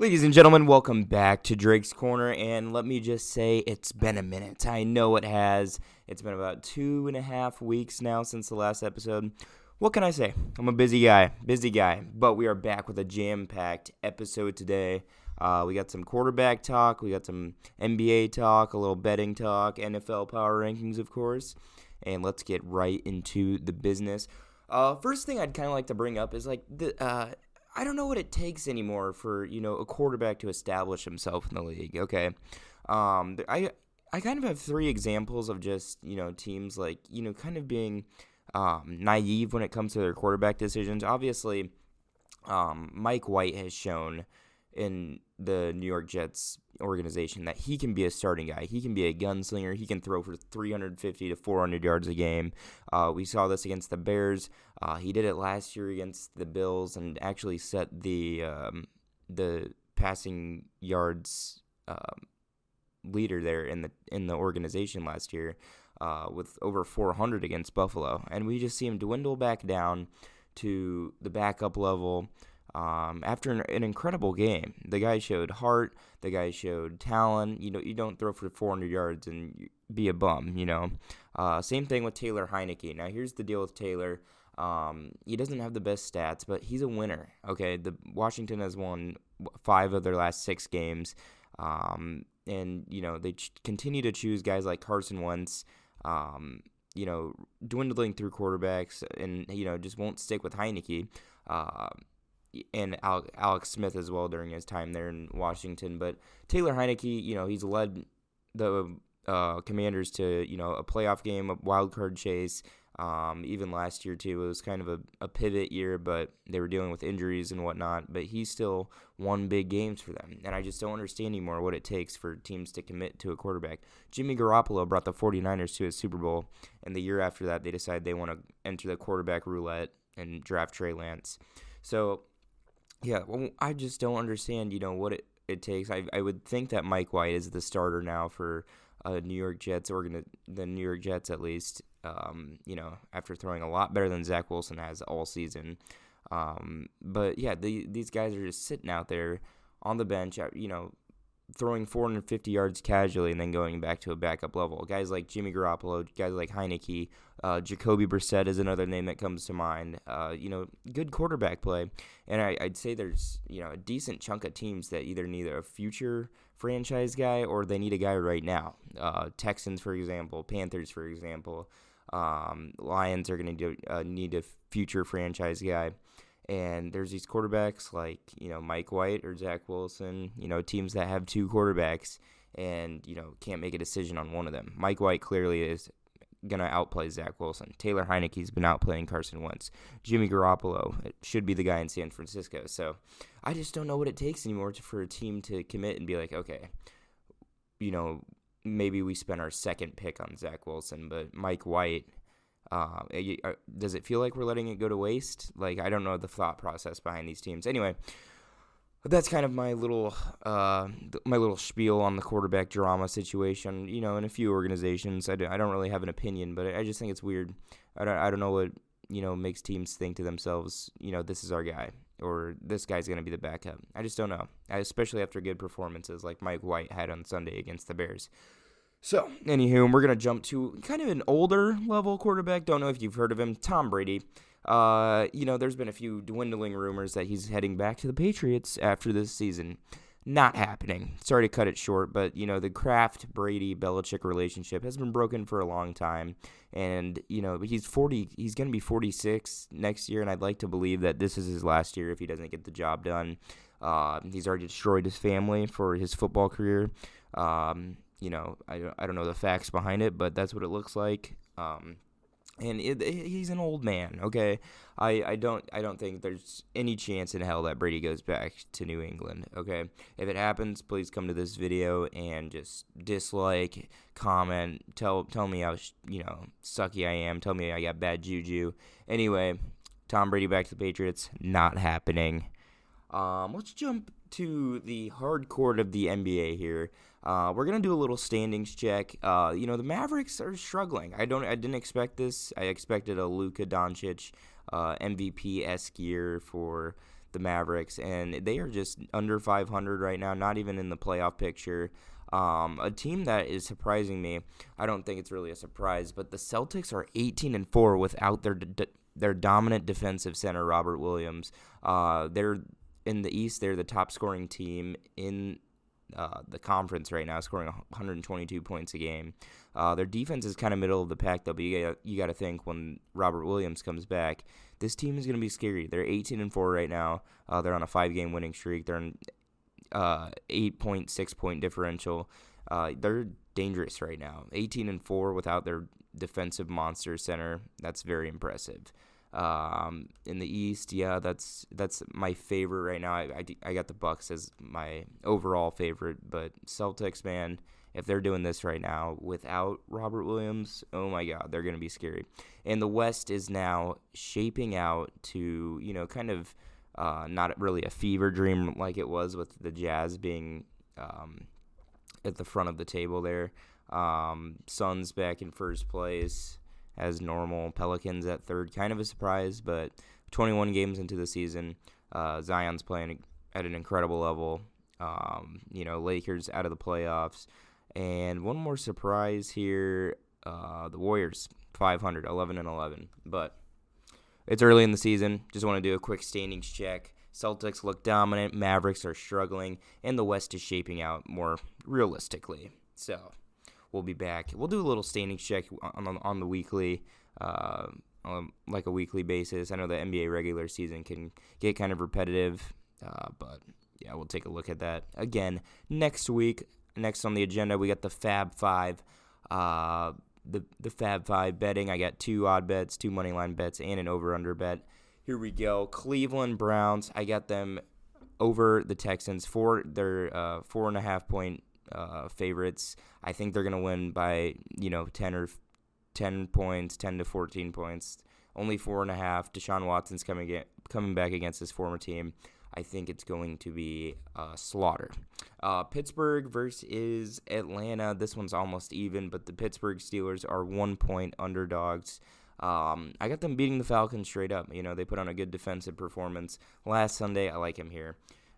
Ladies and gentlemen, welcome back to Drake's Corner, and let me just say it's been a minute. I know it has. It's been about 2.5 weeks now since the last episode. What can I say? I'm a busy guy, but we are back with a jam-packed episode today. We got some quarterback talk, we got some NBA talk, a little betting talk, NFL power rankings, of course, and let's get right into the business. First thing I'd kind of like to bring up is I don't know what it takes anymore for, a quarterback to establish himself in the league, okay? I kind of have three examples of just, teams kind of being naive when it comes to their quarterback decisions. Obviously, Mike White has shown in the New York Jets organization that he can be a starting guy. He can be a gunslinger. He can throw for 350 to 400 yards a game. We saw this against the Bears. He did it last year against the Bills and actually set the passing yards leader there in the organization last year with over 400 against Buffalo. And we just see him dwindle back down to the backup level. After an incredible game, the guy showed heart, the guy showed talent. You don't throw for 400 yards and be a bum, Same thing with Taylor Heineke. Now, here's the deal with Taylor. He doesn't have the best stats, but he's a winner, okay? Washington has won 5 of their last 6 games, and, they continue to choose guys like Carson Wentz, dwindling through quarterbacks and, just won't stick with Heineke. And Alex Smith as well during his time there in Washington. But Taylor Heineke, he's led the Commanders to, a playoff game, a wild card chase. Even last year, too, it was kind of a pivot year, but they were dealing with injuries and whatnot. But he still won big games for them. And I just don't understand anymore what it takes for teams to commit to a quarterback. Jimmy Garoppolo brought the 49ers to a Super Bowl. And the year after that, they decided they want to enter the quarterback roulette and draft Trey Lance. So, yeah, well, I just don't understand, what it takes. I would think that Mike White is the starter now for the New York Jets at least, after throwing a lot better than Zach Wilson has all season. But, yeah, these guys are just sitting out there on the bench, throwing 450 yards casually and then going back to a backup level. Guys like Jimmy Garoppolo, guys like Heineke, Jacoby Brissett is another name that comes to mind. Good quarterback play. And I'd say there's, a decent chunk of teams that either need a future franchise guy or they need a guy right now. Texans, for example, Panthers, for example. Lions are going to need a future franchise guy. And there's these quarterbacks like, Mike White or Zach Wilson, teams that have 2 quarterbacks and, can't make a decision on one of them. Mike White clearly is going to outplay Zach Wilson. Taylor Heineke's been outplaying Carson Wentz. Jimmy Garoppolo should be the guy in San Francisco. So I just don't know what it takes anymore for a team to commit and be like, okay, maybe we spend our second pick on Zach Wilson, but Mike White, does it feel like we're letting it go to waste? I don't know the thought process behind these teams. Anyway, that's kind of my little spiel on the quarterback drama situation. In a few organizations, I don't really have an opinion, but I just think it's weird. I don't know what makes teams think to themselves, this is our guy or this guy's going to be the backup. I just don't know, especially after good performances like Mike White had on Sunday against the Bears. So, anywho, we're going to jump to kind of an older level quarterback. Don't know if you've heard of him, Tom Brady. There's been a few dwindling rumors that he's heading back to the Patriots after this season. Not happening. Sorry to cut it short, but, the Kraft-Brady-Belichick relationship has been broken for a long time. And, he's going to be 46 next year, and I'd like to believe that this is his last year if he doesn't get the job done. He's already destroyed his family for his football career. I don't know the facts behind it, but that's what it looks like. And he's an old man, okay? I don't think there's any chance in hell that Brady goes back to New England, okay? If it happens, please come to this video and just dislike, comment, tell me how sucky I am, tell me I got bad juju. Anyway, Tom Brady back to the Patriots, not happening. Let's jump to the hard court of the NBA here. We're gonna do a little standings check. The Mavericks are struggling. I didn't expect this. I expected a Luka Doncic MVP-esque year for the Mavericks, and they are just under 500 right now, not even in the playoff picture. A team that is surprising me, I don't think it's really a surprise, but the Celtics are 18-4 without their dominant defensive center, Robert Williams. They're in the East. They're the top scoring team in the conference right now, scoring 122 points a game. Their defense is kind of middle of the pack, though, but you got to think when Robert Williams comes back, this team is going to be scary. They're 18-4 right now. They're on a 5-game winning streak. They're in 8.6 point differential. They're dangerous right now. 18-4 without their defensive monster center. That's very impressive. In the East, yeah, that's my favorite right now. I got the Bucks as my overall favorite, but Celtics, man, if they're doing this right now without Robert Williams, oh my God, they're gonna be scary. And the West is now shaping out to, kind of not really a fever dream like it was with the Jazz being at the front of the table there. Suns back in first place as normal. Pelicans at third, kind of a surprise, but 21 games into the season, Zion's playing at an incredible level. Lakers out of the playoffs. And one more surprise here, the Warriors, 500, 11-11. But it's early in the season. Just want to do a quick standings check. Celtics look dominant. Mavericks are struggling. And the West is shaping out more realistically. So we'll be back. We'll do a little standings check on the weekly, like a weekly basis. I know the NBA regular season can get kind of repetitive, but yeah, we'll take a look at that again next week. Next on the agenda, we got the Fab Five. The Fab Five betting. I got 2 odd bets, 2 money line bets, and an over/under bet. Here we go. Cleveland Browns. I got them over the Texans for their 4.5 point favorites. I think they're gonna win by 10 points, 10 to 14 points. Only 4.5. Deshaun Watson's coming back against his former team. I think it's going to be a slaughter. Pittsburgh versus Atlanta. This one's almost even, but the Pittsburgh Steelers are 1-point underdogs. I got them beating the Falcons straight up. They put on a good defensive performance last Sunday. I like him here.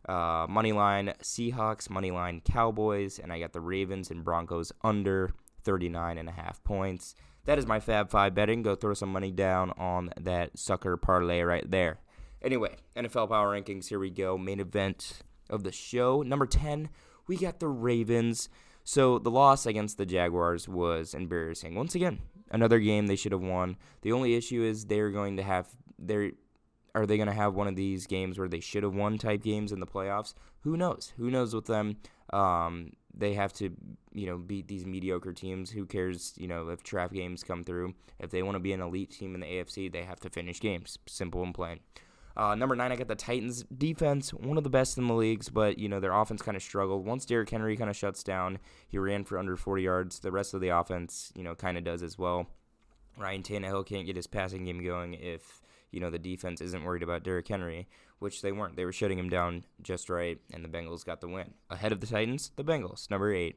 Moneyline Seahawks, moneyline Cowboys, and I got the Ravens and Broncos under 39.5 points. That is my Fab 5 betting. Go throw some money down on that sucker parlay right there. Anyway, NFL Power Rankings, here we go. Main event of the show. Number 10, we got the Ravens. So the loss against the Jaguars was embarrassing. Once again, another game they should have won. The only issue is are they going to have one of these games where they should have won type games in the playoffs? Who knows? Who knows with them? They have to, beat these mediocre teams. Who cares, if trap games come through? If they want to be an elite team in the AFC, they have to finish games. Simple and plain. Number 9, I got the Titans defense, one of the best in the leagues, but, their offense kind of struggled. Once Derrick Henry kind of shuts down, he ran for under 40 yards. The rest of the offense, kind of does as well. Ryan Tannehill can't get his passing game going if, the defense isn't worried about Derrick Henry, which they weren't. They were shutting him down just right, and the Bengals got the win. Ahead of the Titans, the Bengals, number 8.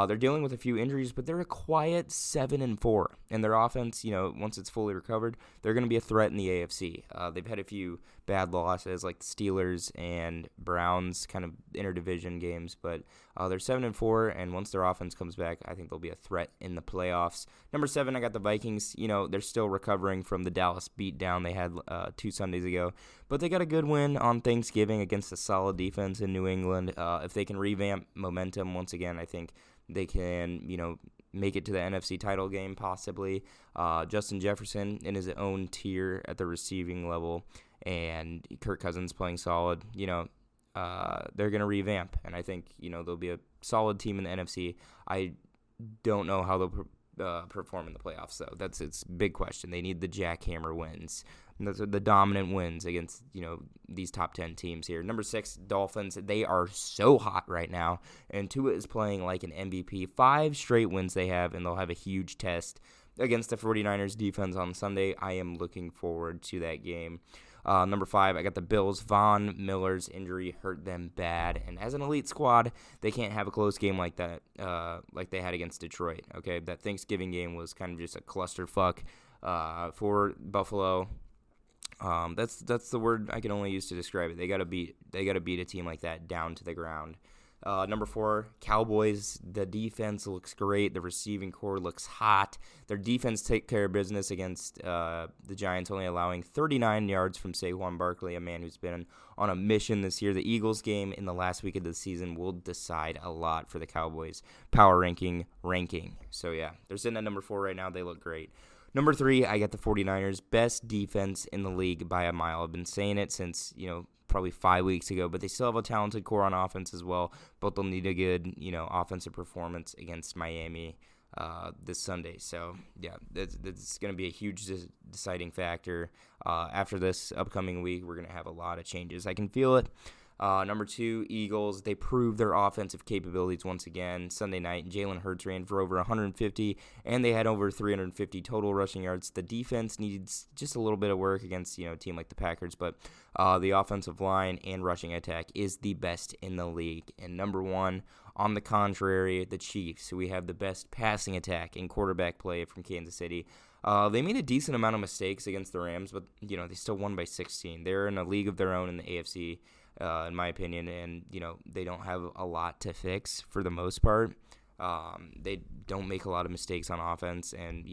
They're dealing with a few injuries, but they're a quiet 7-4. And their offense, once it's fully recovered, they're going to be a threat in the AFC. They've had a few bad losses, like the Steelers and Browns, kind of interdivision games, but they're 7-4. And once their offense comes back, I think they'll be a threat in the playoffs. Number 7, I got the Vikings. They're still recovering from the Dallas beatdown they had 2 Sundays ago, but they got a good win on Thanksgiving against a solid defense in New England. If they can revamp momentum once again, I think they can, make it to the NFC title game possibly. Justin Jefferson in his own tier at the receiving level, and Kirk Cousins playing solid. They're going to revamp, and I think, they'll be a solid team in the NFC. I don't know how they'll perform in the playoffs, though. It's a big question. They need the jackhammer wins. And those are the dominant wins against, these top 10 teams here. Number 6, Dolphins. They are so hot right now, and Tua is playing like an MVP. 5 straight wins they have, and they'll have a huge test against the 49ers defense on Sunday. I am looking forward to that game. Number 5, I got the Bills. Von Miller's injury hurt them bad, and as an elite squad, they can't have a close game like that, like they had against Detroit. Okay, that Thanksgiving game was kind of just a clusterfuck for Buffalo. That's the word I can only use to describe it. They gotta beat a team like that down to the ground. Number 4, Cowboys. The defense looks great. The receiving core looks hot. Their defense take care of business against the Giants, only allowing 39 yards from Saquon Barkley, a man who's been on a mission this year. The Eagles game in the last week of the season will decide a lot for the Cowboys power ranking. So, yeah, they're sitting at number 4 right now. They look great. Number 3, I got the 49ers. Best defense in the league by a mile. I've been saying it since, probably 5 weeks ago, but they still have a talented core on offense as well. Both will need a good, offensive performance against Miami this Sunday. So, yeah, that's going to be a huge deciding factor. After this upcoming week, we're going to have a lot of changes. I can feel it. Number 2, Eagles. They proved their offensive capabilities once again Sunday night. Jalen Hurts ran for over 150, and they had over 350 total rushing yards. The defense needs just a little bit of work against a team like the Packers, but the offensive line and rushing attack is the best in the league. And number 1, on the contrary, the Chiefs, who we have the best passing attack and quarterback play from Kansas City. They made a decent amount of mistakes against the Rams, but they still won by 16. They're in a league of their own in the AFC. In my opinion, and they don't have a lot to fix for the most part. They don't make a lot of mistakes on offense, and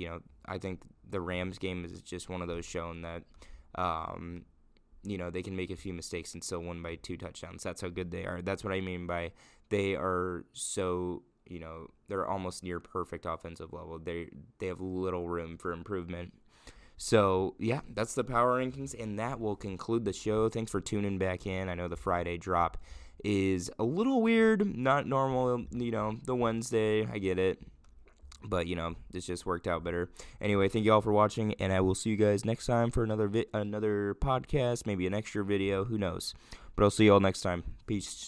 I think the Rams game is just one of those shown that they can make a few mistakes and still win by 2 touchdowns. That's how good they are. That's what I mean by they are so they're almost near perfect offensive level. They have little room for improvement. So, yeah, that's the power rankings, and that will conclude the show. Thanks for tuning back in. I know the Friday drop is a little weird, not normal, the Wednesday. I get it. But, this just worked out better. Anyway, thank you all for watching, and I will see you guys next time for another podcast, maybe an extra video. Who knows? But I'll see you all next time. Peace.